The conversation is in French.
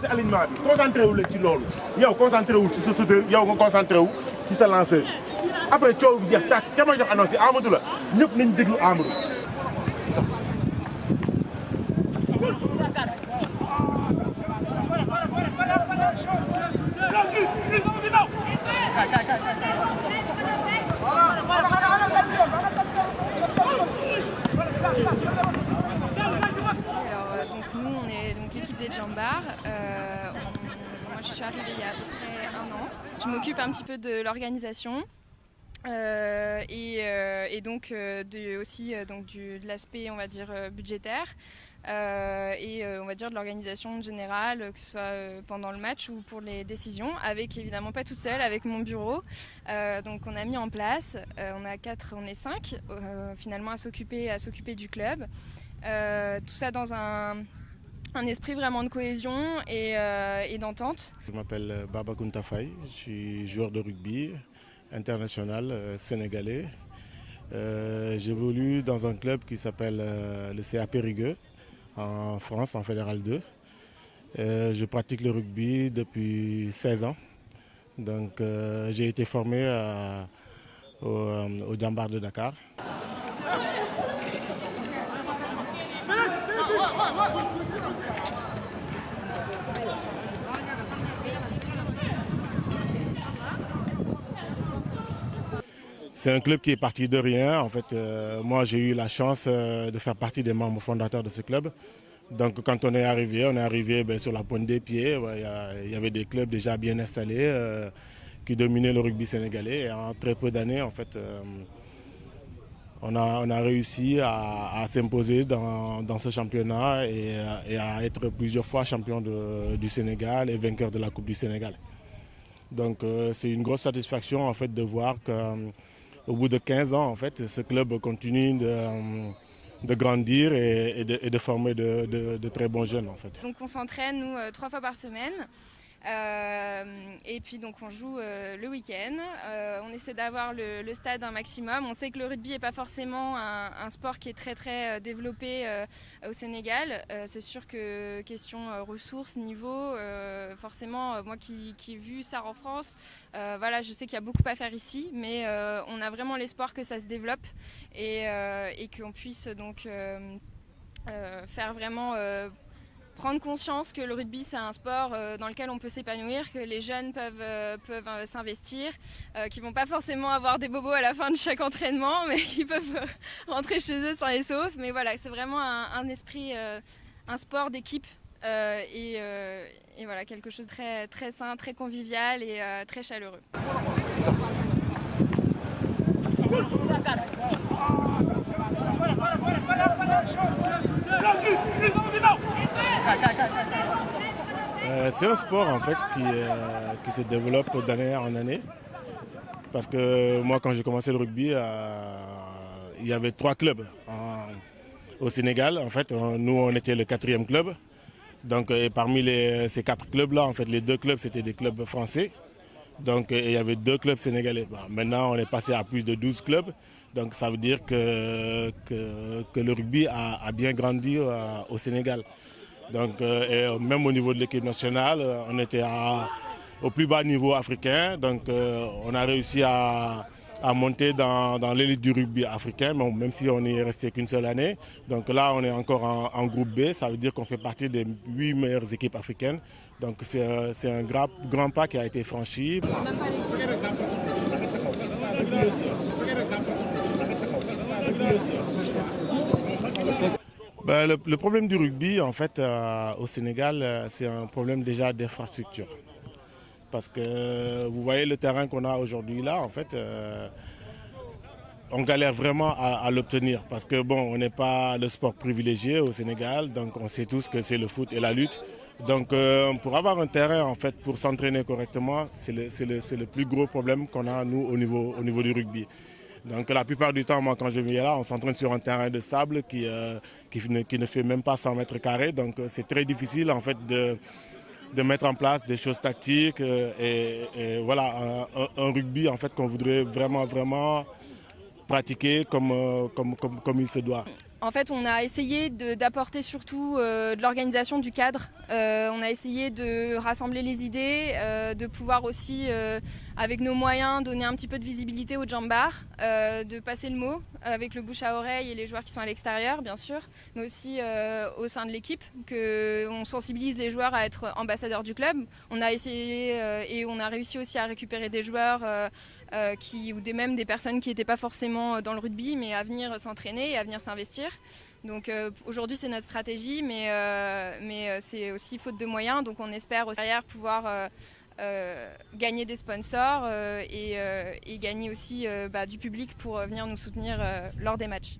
si alignement bi concentré wu la ci loolu yow concentré wu ci sa sauteur yow nga concentré wu ci sa lanceur après coow bi jeex tàkk ka may jox annonce yi Amadou la ñëpp nañ déglu Amadou. Donc nous on est donc l'équipe des Djambars. Moi je suis arrivée il y a à peu près 1 an. Je m'occupe un petit peu de l'organisation et donc aussi donc de l'aspect on va dire budgétaire. On va dire de l'organisation générale, que ce soit pendant le match ou pour les décisions, avec évidemment pas toute seule, avec mon bureau. Donc on a mis en place, on est 5 finalement à s'occuper du club. Tout ça dans un esprit vraiment de cohésion et d'entente. Je m'appelle Baba Kounta Faye, je suis joueur de rugby international sénégalais. J'évolue dans un club qui s'appelle le CA Périgueux en France, en Fédéral 2. Je pratique le rugby depuis 16 ans. Donc j'ai été formé au Djambars de Dakar. C'est un club qui est parti de rien. En fait, moi j'ai eu la chance de faire partie des membres fondateurs de ce club. Donc quand on est arrivé sur la pointe des pieds. Il y avait des clubs déjà bien installés qui dominaient le rugby sénégalais. Et en très peu d'années, en fait, on a réussi à s'imposer dans ce championnat et à être plusieurs fois champion du Sénégal et vainqueur de la Coupe du Sénégal. Donc c'est une grosse satisfaction en fait de voir qu'au bout de 15 ans, en fait, ce club continue de grandir et de former de très bons jeunes. En fait. Donc on s'entraîne, nous, 3 fois par semaine. Et puis donc on joue le week-end, on essaie d'avoir le stade un maximum. On sait que le rugby n'est pas forcément un sport qui est très développé au Sénégal. C'est sûr que question ressources, niveau, forcément moi qui ai vu ça en France, voilà, je sais qu'il y a beaucoup à faire ici, mais on a vraiment l'espoir que ça se développe et qu'on puisse donc faire vraiment prendre conscience que le rugby c'est un sport dans lequel on peut s'épanouir, que les jeunes peuvent s'investir, qui vont pas forcément avoir des bobos à la fin de chaque entraînement, mais qui peuvent rentrer chez eux sains et saufs. Mais voilà, c'est vraiment un esprit, un sport d'équipe et voilà, quelque chose de très sain, très convivial et très chaleureux. C'est un sport en fait qui se développe d'année en année. Parce que moi quand j'ai commencé le rugby, il y avait 3 clubs au Sénégal. En fait, nous on était le 4e club. Donc et parmi ces 4 clubs-là, en fait, les 2 clubs c'était des clubs français. Donc il y avait 2 clubs sénégalais. Bon, maintenant on est passé à plus de 12 clubs. Donc ça veut dire que le rugby a bien grandi au Sénégal. Donc et même au niveau de l'équipe nationale, on était au plus bas niveau africain. Donc on a réussi à monter dans l'élite du rugby africain, même si on n'y est resté qu'une seule année. Donc là on est encore en groupe B, ça veut dire qu'on fait partie des 8 meilleures équipes africaines. Donc c'est un grand pas qui a été franchi. Le problème du rugby, en fait, au Sénégal, c'est un problème déjà d'infrastructure. Parce que vous voyez le terrain qu'on a aujourd'hui là, en fait, on galère vraiment à l'obtenir. Parce que bon, on n'est pas le sport privilégié au Sénégal, donc on sait tous que c'est le foot et la lutte. Donc pour avoir un terrain, en fait, pour s'entraîner correctement, c'est le plus gros problème qu'on a, nous, au niveau du rugby. Donc la plupart du temps, moi quand je viens là, on s'entraîne sur un terrain de sable qui ne fait même pas 100 mètres carrés. Donc c'est très difficile en fait de mettre en place des choses tactiques et voilà un rugby en fait qu'on voudrait vraiment pratiquer comme il se doit. En fait, on a essayé d'apporter surtout de l'organisation, du cadre. On a essayé de rassembler les idées, de pouvoir aussi, avec nos moyens, donner un petit peu de visibilité au Jambar, de passer le mot avec le bouche à oreille et les joueurs qui sont à l'extérieur, bien sûr, mais aussi au sein de l'équipe, qu'on sensibilise les joueurs à être ambassadeurs du club. On a essayé et on a réussi aussi à récupérer des joueurs ou même des personnes qui n'étaient pas forcément dans le rugby, mais à venir s'entraîner et à venir s'investir. Donc aujourd'hui c'est notre stratégie, mais c'est aussi faute de moyens, donc on espère aussi derrière pouvoir gagner des sponsors et gagner aussi du public pour venir nous soutenir lors des matchs.